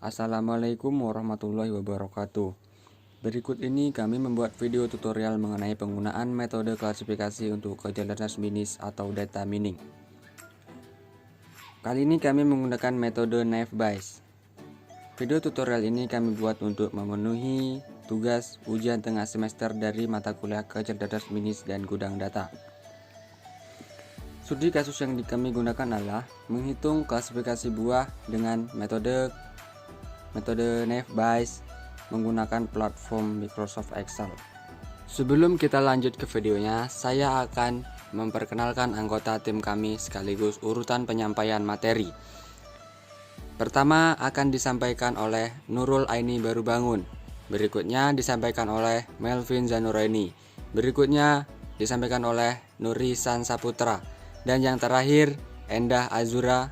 Assalamualaikum warahmatullahi wabarakatuh. Berikut ini kami membuat video tutorial mengenai penggunaan metode klasifikasi untuk kecerdasan bisnis atau data mining. Kali ini kami menggunakan metode Naive Bayes. Video tutorial ini kami buat untuk memenuhi tugas ujian tengah semester dari mata kuliah kecerdasan bisnis dan gudang data. Studi kasus yang kami gunakan adalah menghitung klasifikasi buah dengan metode Naive Bayes menggunakan platform Microsoft Excel. Sebelum kita lanjut ke videonya, saya akan memperkenalkan anggota tim kami sekaligus urutan penyampaian materi. Pertama akan disampaikan oleh Nurul Aini Barubangun, berikutnya disampaikan oleh Melvin Zanuraini, berikutnya disampaikan oleh Nuri Sansaputra, dan yang terakhir Endah Azura,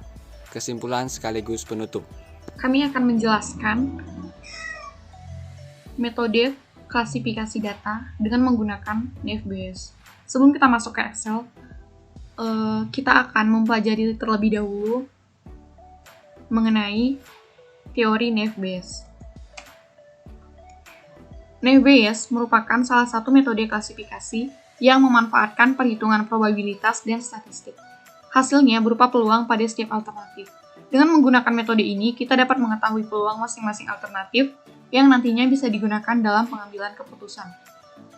kesimpulan sekaligus penutup. Kami akan menjelaskan metode klasifikasi data dengan menggunakan Naive Bayes. Sebelum kita masuk ke Excel, kita akan mempelajari terlebih dahulu mengenai teori Naive Bayes. Naive Bayes merupakan salah satu metode klasifikasi yang memanfaatkan perhitungan probabilitas dan statistik. Hasilnya berupa peluang pada setiap alternatif. Dengan menggunakan metode ini, kita dapat mengetahui peluang masing-masing alternatif yang nantinya bisa digunakan dalam pengambilan keputusan.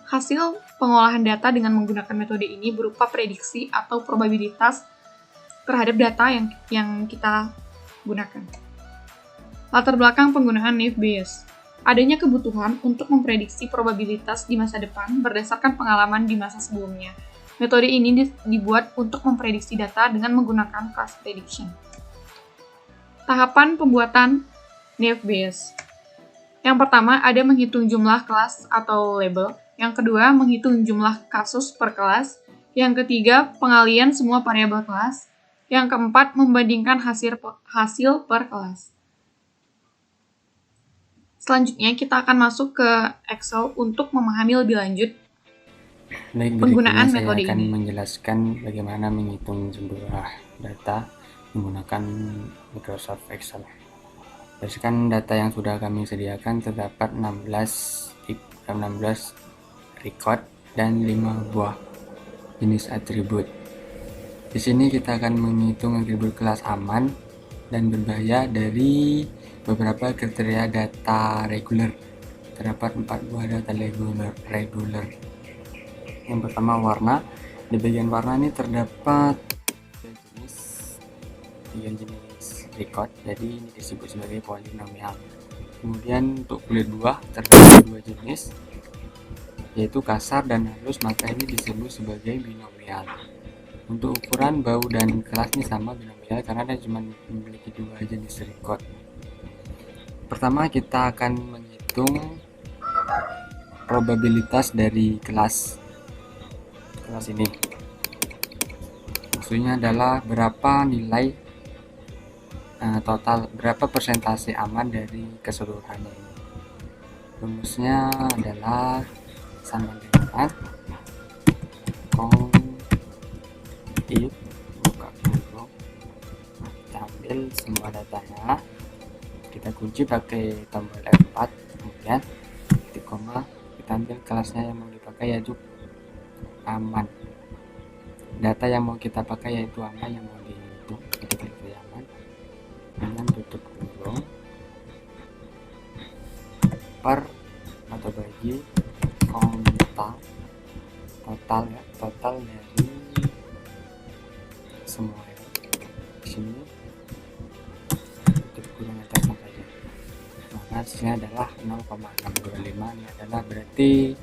Hasil pengolahan data dengan menggunakan metode ini berupa prediksi atau probabilitas terhadap data yang kita gunakan. Latar belakang penggunaan Naive Bayes. Adanya kebutuhan untuk memprediksi probabilitas di masa depan berdasarkan pengalaman di masa sebelumnya. Metode ini dibuat untuk memprediksi data dengan menggunakan class prediction. Tahapan pembuatan Naive Bayes. Yang pertama ada menghitung jumlah kelas atau label. Yang kedua menghitung jumlah kasus per kelas. Yang ketiga pengalian semua variabel kelas. Yang keempat membandingkan hasil per kelas. Selanjutnya kita akan masuk ke Excel untuk memahami lebih lanjut penggunaan metode saya akan ini. menjelaskan bagaimana menghitung jumlah data menggunakan Microsoft Excel. Berdasarkan data yang sudah kami sediakan, terdapat 16 record dan 5 buah jenis atribut. Di sini kita akan menghitung atribut kelas aman dan berbahaya dari beberapa kriteria data reguler. Terdapat 4 buah data reguler. Yang pertama warna. Di bagian warna ini terdapat 3 jenis record, jadi ini disebut sebagai polinomial. Kemudian untuk kulit buah terdapat 2 jenis, yaitu kasar dan halus, maka ini disebut sebagai binomial. Untuk ukuran bau dan kelas ini sama binomial karena dia cuma memiliki 2 jenis record. Pertama kita akan menghitung probabilitas dari kelas ini. Maksudnya adalah berapa nilai total, berapa persentase aman dari keseluruhannya ini. Rumusnya adalah sama dengan if buka kurung, kita ambil semua datanya, kita kunci pakai tombol F4, kemudian titik koma, kita ambil kelasnya yang mau dipakai yaitu aman. Data yang mau kita pakai yaitu aman, yang mau dihitung kita pilih aman, dengan tutup kurung per atau bagi total dari semua ya. Di sini tutup kurung atasnya saja, maka hasilnya adalah 0,625. Ini adalah berarti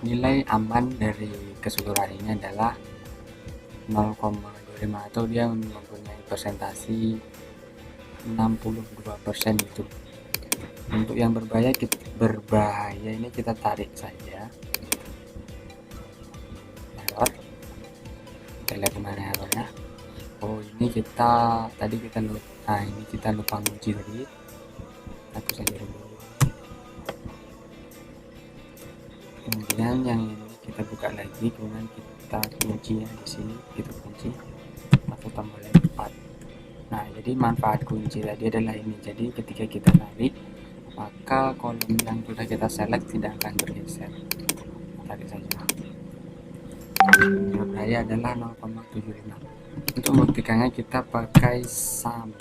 nilai aman dari keseluruhan ini adalah 0,25 atau dia mempunyai persentasi 62% itu. Untuk yang berbahaya ini kita tarik saja error. Kita lihat kemana errornya. Ini kita lupa kunci tadi, hapus saja dulu. Kemudian yang ini kita buka lagi, kemudian kita kunci ya di sini, kita kunci pakai tombol F4. Nah, jadi manfaat kunci tadi adalah ini. Jadi ketika kita tarik, maka kolom yang sudah kita select tidak akan bergeser. Tarik saja. Berbahaya adalah 0,75. Untuk membuktikannya kita pakai sum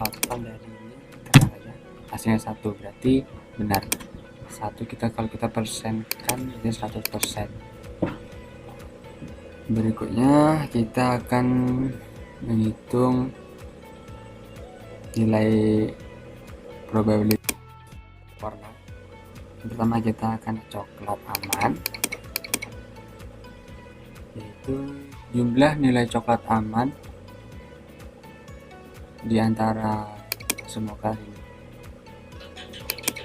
total dari ini, tekan saja, hasilnya 1, berarti benar. 1 kalau kita persenkan jadi 100%. Berikutnya kita akan menghitung nilai probability warna. Pertama kita akan coklat aman, yaitu jumlah nilai coklat aman di antara semua kali.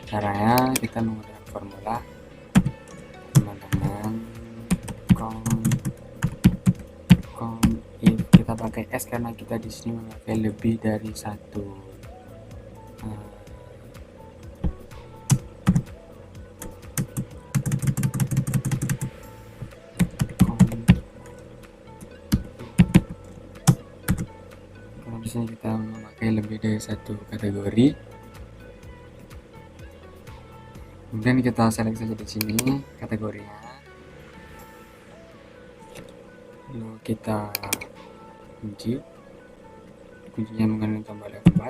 Caranya kita menggunakan formula, teman-teman. If kita pakai S karena kita di sini memakai lebih dari satu kalau di sini kita memakai lebih dari satu kategori, kemudian kita select saja di sini kategorinya, lalu kita kuncinya menggunakan tombol F4,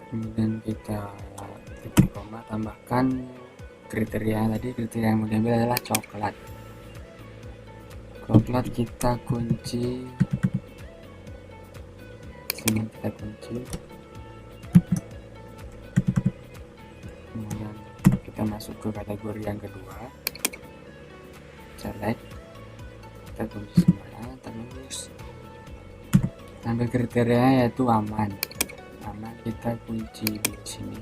kemudian kita titik koma, tambahkan kriteria tadi. Kriteria yang mau diambil adalah coklat. Kita kunci sini, kita kunci, kemudian kita masuk ke kategori yang kedua, select, kita kunci semuanya, terus ambil kriteria yaitu aman, kita kunci di sini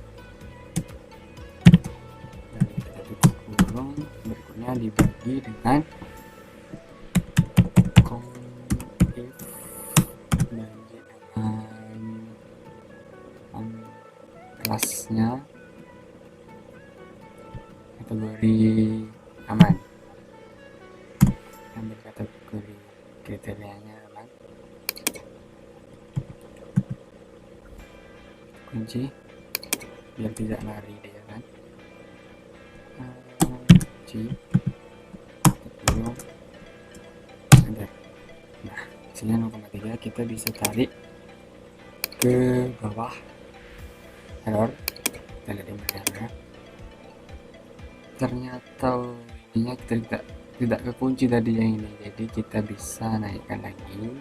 dan kita tutup kurung. Berikutnya dibagi dengan kelasnya kategori aman, ambil kategori kriterianya aman, kunci biar tidak lari dia kan, kunci belum ada. Nah, hasilnya 0,3. Kita bisa tarik ke bawah, error, kita lihat di mana. Ternyata ininya tidak kekunci tadi yang ini, jadi kita bisa naikkan lagi.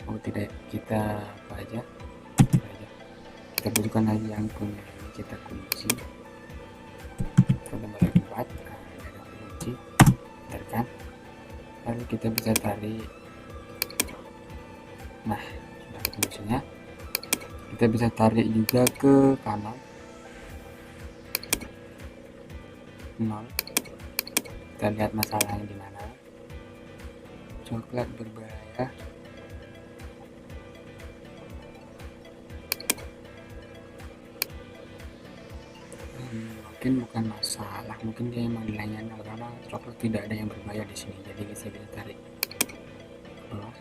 Tidak, kita apa aja, kita butuhkan lagi yang punya ini, kita kunci, kita tambah lagi 4, ada kunci, tekan, lalu kita bisa tarik. Nah, sudah kuncinya. Kita bisa tarik juga ke kanan 0. Kita lihat masalahnya di mana. Coklat berbahaya. Mungkin bukan masalah, mungkin dia emang nilainya 0 karena coklat tidak ada yang berbahaya di sini. Jadi saya bisa tarik ke bawah.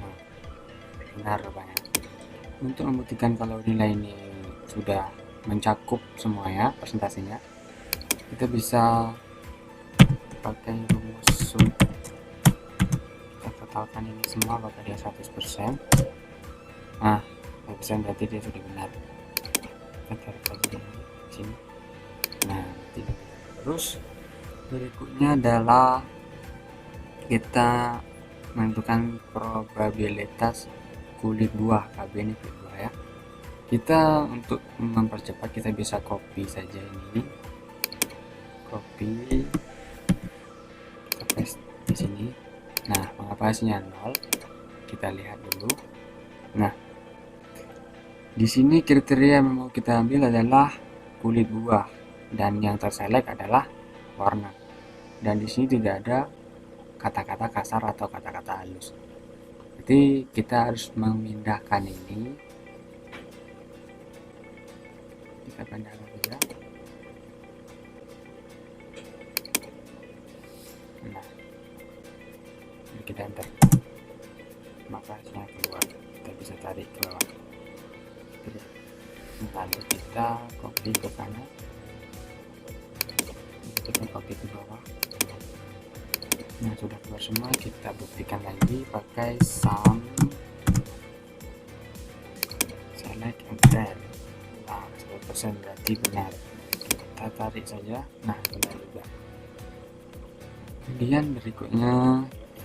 Nah, benar rupanya. Untuk membuktikan kalau nilai ini sudah mencakup semuanya presentasinya, kita bisa pakai rumus sum. Kita totalkan ini semua apakah dia 100%. Nah, 100% berarti dia sudah benar. Kita tarik lagi di sini. Nah, tidak. Terus berikutnya adalah kita menentukan probabilitas kulit buah. KB ini kulit buah ya. Kita untuk mempercepat kita bisa copy saja ini, copy, kita paste di sini. Nah, mengapa hasilnya 0? Kita lihat dulu. Nah, di sini kriteria yang mau kita ambil adalah kulit buah dan yang terselect adalah warna. Dan di sini tidak ada kata-kata kasar atau kata-kata halus. Jadi kita harus memindahkan ini, kita pindahkan saja. Nah, kita enter, maka hasilnya keluar. Kita bisa tarik ke bawah. Lalu kita copy ke kanan, kita copy ke bawah. Nah, sudah keluar semua. Kita buktikan lagi pakai sum select enter. Nah, 100% berarti benar. Kita tarik saja. Nah, benar juga. Kemudian berikutnya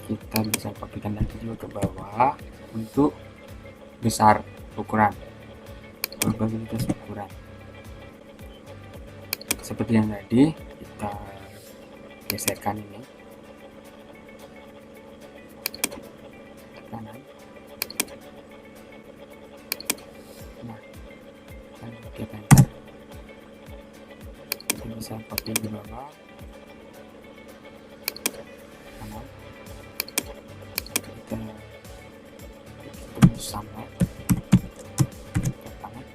kita bisa kopikan lagi juga ke bawah untuk besar ukuran, probabilitas ukuran. Seperti yang tadi, kita geserkan ini ke kanan. Nah, kita enter. Kita bisa copy di bawah kanan. Kita sama ke kanan.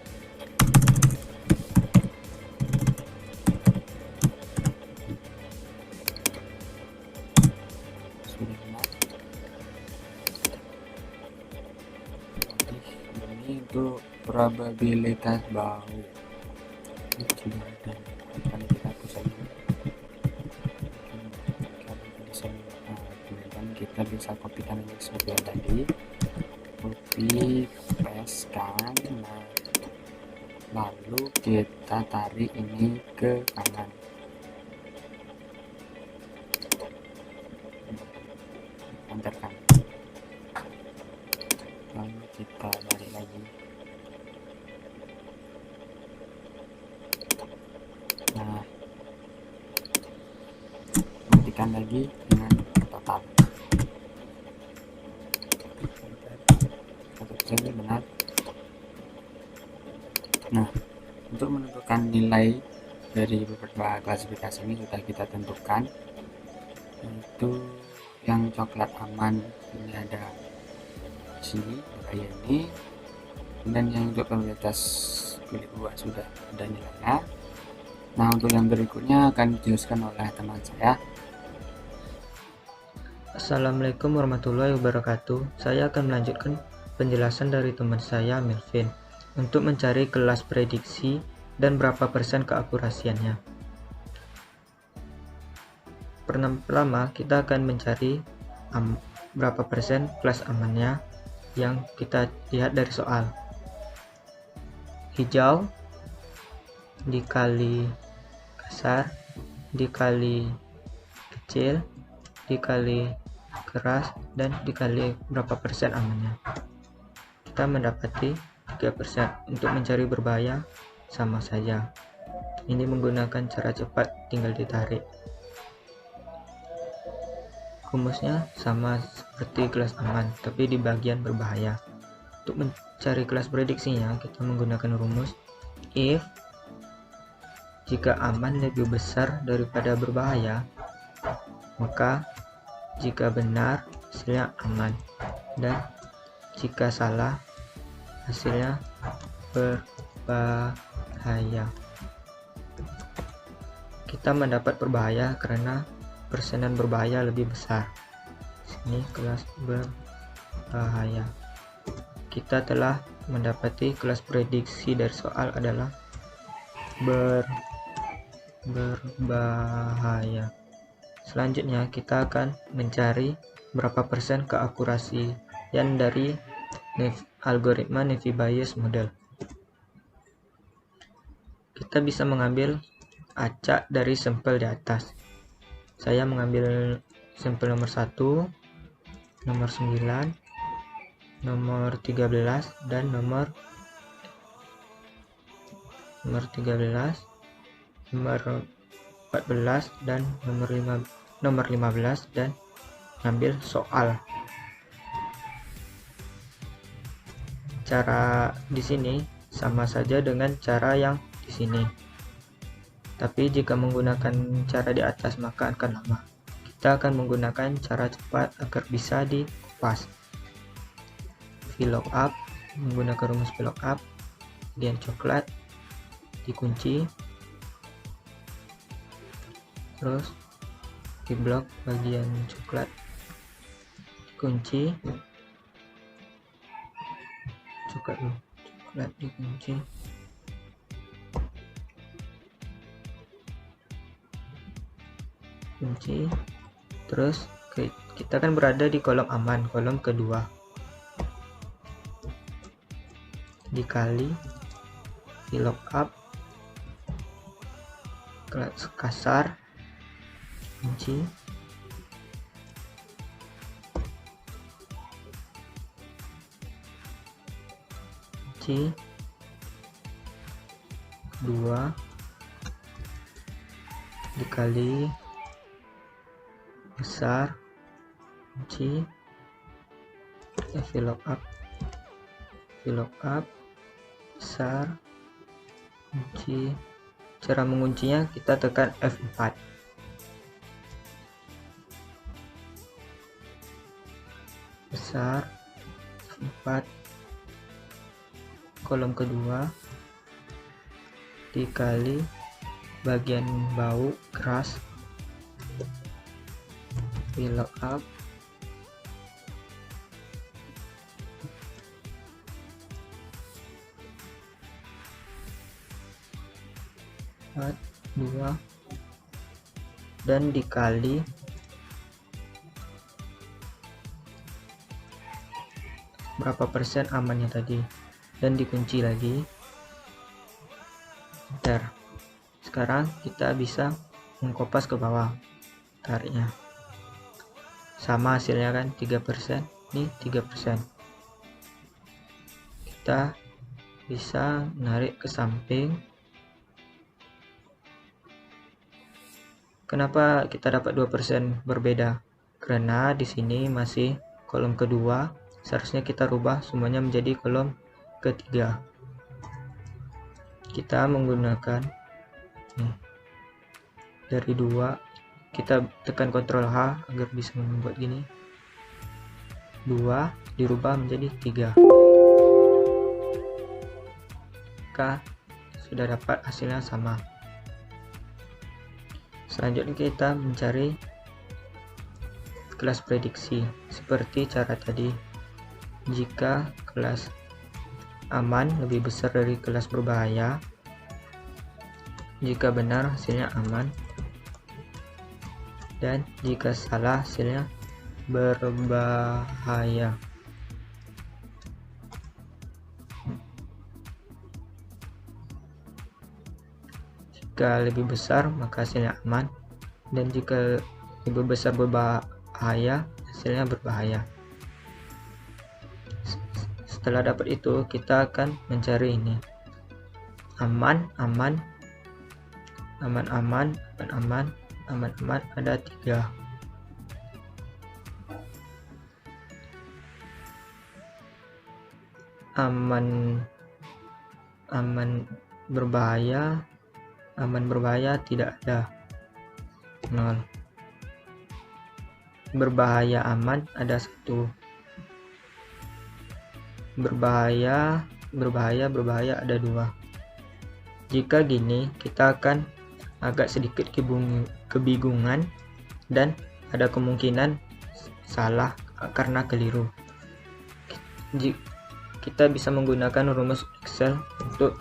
Sudah benar. Ini untuk probabilitas bau. Ini sudah ada. Kali kita hapus aja. Kemudian kita bisa kopikan ini seperti tadi. Copy paste kan. Nah, lalu kita tarik ini ke kanan. Enterkan. Lalu kita balik lagi. Nah, buktikan lagi dengan total. Ini benar. Nah, untuk menentukan nilai dari beberapa klasifikasi ini sudah kita tentukan, yaitu yang coklat aman ini ada di sini, bahaya ini. Dan yang untuk probabilitas kulit buah sudah ada nilainya. Nah, untuk yang berikutnya akan dijelaskan oleh teman saya. Assalamualaikum warahmatullahi wabarakatuh. Saya akan melanjutkan penjelasan dari teman saya, Melvin, untuk mencari kelas prediksi dan berapa persen keakurasiannya. Pertama, kita akan mencari berapa persen kelas amannya yang kita lihat dari soal. Hijau dikali kasar dikali kecil dikali keras dan dikali berapa persen amannya. Kita mendapati 3%. Untuk mencari berbahaya sama saja. Ini menggunakan cara cepat, tinggal ditarik. Rumusnya sama seperti kelas aman, tapi di bagian berbahaya. Untuk mencari kelas prediksinya, kita menggunakan rumus if jika aman lebih besar daripada berbahaya, maka jika benar hasilnya aman, dan jika salah hasilnya berbahaya. Kita mendapat berbahaya karena persenan berbahaya lebih besar. Sini kelas berbahaya. Kita telah mendapati kelas prediksi dari soal adalah berbahaya. Selanjutnya kita akan mencari berapa persen keakurasian dari algoritma Naive Bayes model. Kita bisa mengambil acak dari sampel di atas. Saya mengambil sampel nomor 1, nomor 9, nomor 13 dan nomor 13, nomor 14 dan nomor 15 dan ngambil soal. Cara di sini sama saja dengan cara yang di sini. Tapi jika menggunakan cara di atas maka akan lama. Kita akan menggunakan cara cepat agar bisa dikupas. VLOOKUP, menggunakan rumus VLOOKUP, bagian coklat dikunci, terus di blok bagian coklat kunci, coklat dikunci, terus kita kan berada di kolom aman, kolom kedua, dikali VLOOKUP kelas kasar, kunci, dua dikali besar, kunci, VLOOKUP besar, kunci. Cara menguncinya kita tekan F4. Besar, F4, kolom kedua, dikali bagian bau keras, VLOOKUP dua, dan dikali berapa persen amannya tadi, dan dikunci lagi, enter. Sekarang kita bisa mengkopas ke bawah, tariknya sama hasilnya kan, 3%, ini 3%. Kita bisa narik ke samping. Kenapa kita dapat 2% berbeda? Karena di sini masih kolom kedua, seharusnya kita rubah semuanya menjadi kolom ketiga. Kita menggunakan dari 2, kita tekan Ctrl H agar bisa membuat gini. 2 dirubah menjadi 3. Maka sudah dapat hasilnya sama. Selanjutnya kita mencari kelas prediksi seperti cara tadi. Jika kelas aman lebih besar dari kelas berbahaya, jika benar hasilnya aman, dan jika salah hasilnya berbahaya. Jika lebih besar maka hasilnya aman, dan jika lebih besar berbahaya hasilnya berbahaya. Setelah dapat itu kita akan mencari ini aman, ada 3. Aman berbahaya tidak ada, 0. Berbahaya aman ada 1. Berbahaya ada 2. Jika gini kita akan agak sedikit kebingungan dan ada kemungkinan salah karena keliru. Kita bisa menggunakan rumus Excel untuk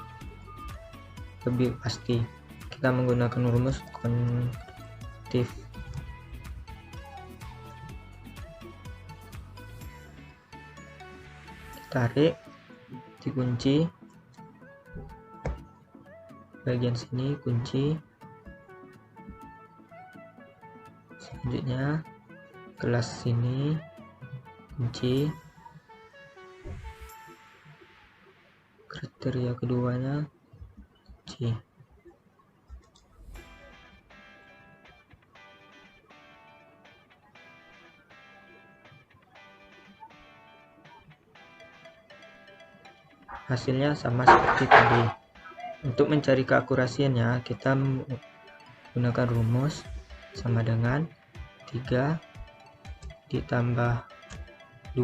lebih pasti. Kita menggunakan rumus konduktif. Tarik, dikunci, bagian sini kunci. Selanjutnya kelas sini kunci, kriteria keduanya kunci. Hasilnya sama seperti tadi. Untuk mencari keakurasiannya kita menggunakan rumus sama dengan 3 ditambah 2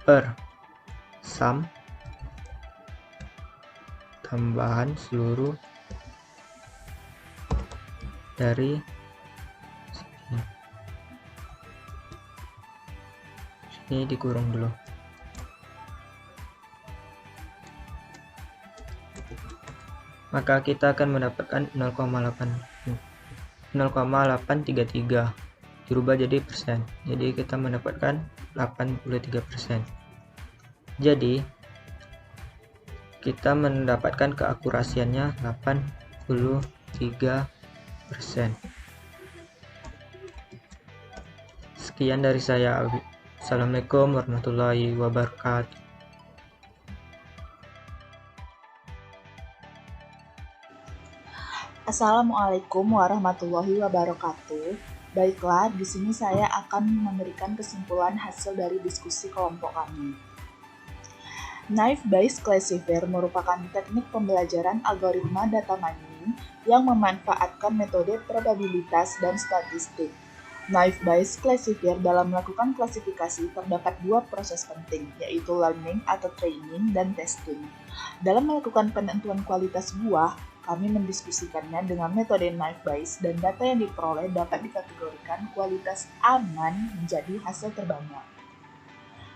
per sum tambahan seluruh dari sini. Ini dikurung dulu. Maka kita akan mendapatkan 0,833 dirubah jadi persen. Jadi kita mendapatkan 83%. Jadi kita mendapatkan keakurasiannya 83%. Sekian dari saya. Assalamualaikum warahmatullahi wabarakatuh. Assalamualaikum warahmatullahi wabarakatuh. Baiklah, di sini saya akan memberikan kesimpulan hasil dari diskusi kelompok kami. Naive-Bayes classifier merupakan teknik pembelajaran algoritma data mining yang memanfaatkan metode probabilitas dan statistik. Naive-Bayes classifier dalam melakukan klasifikasi terdapat dua proses penting, yaitu learning atau training dan testing. Dalam melakukan penentuan kualitas buah, kami mendiskusikannya dengan metode Naive-Bayes dan data yang diperoleh dapat dikategorikan kualitas aman menjadi hasil terbanyak.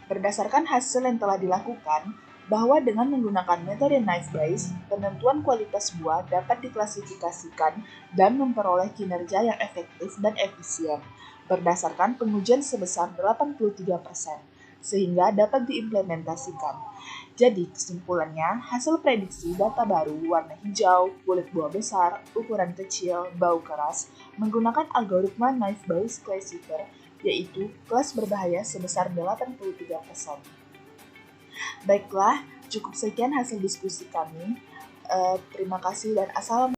Berdasarkan hasil yang telah dilakukan, bahwa dengan menggunakan metode Naive-Bayes, penentuan kualitas buah dapat diklasifikasikan dan memperoleh kinerja yang efektif dan efisien, berdasarkan pengujian sebesar 83%, sehingga dapat diimplementasikan. Jadi, kesimpulannya, hasil prediksi data baru warna hijau, kulit buah besar, ukuran kecil, bau keras, menggunakan algoritma Naive-Bayes classifier, yaitu kelas berbahaya sebesar 83%. Baiklah, cukup sekian hasil diskusi kami. Terima kasih dan assalamualaikum.